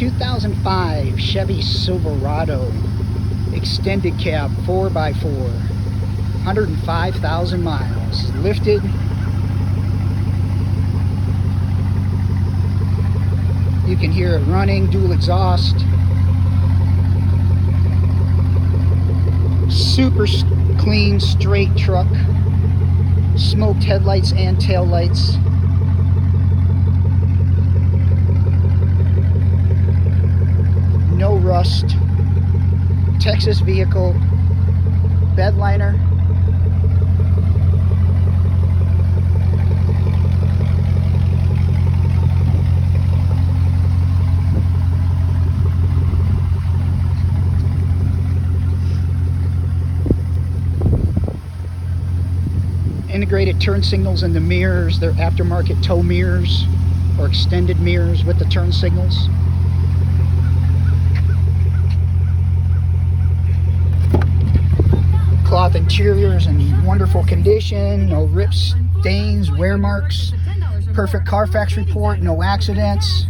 2005 Chevy Silverado extended cab 4x4, 105,000 miles, lifted. You can hear it running, dual exhaust. Super clean, straight truck. Smoked headlights and tail lights. No rust. Texas vehicle. Bed liner. Integrated turn signals in the mirrors. They're aftermarket tow mirrors or extended mirrors with the turn signals. Cloth interiors in wonderful condition, no rips, stains, wear marks. Perfect Carfax report, no accidents.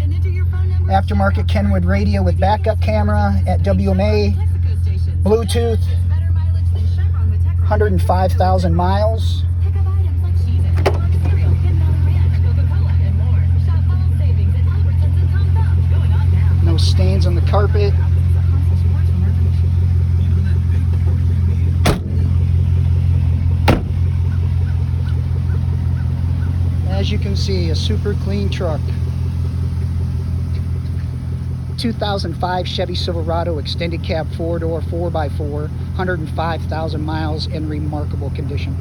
Aftermarket Kenwood radio with backup camera at WMA. Bluetooth, 105,000 miles. No stains on the carpet. As you can see, a super clean truck. 2005 Chevy Silverado extended cab 4-door 4x4, 105,000 miles in remarkable condition.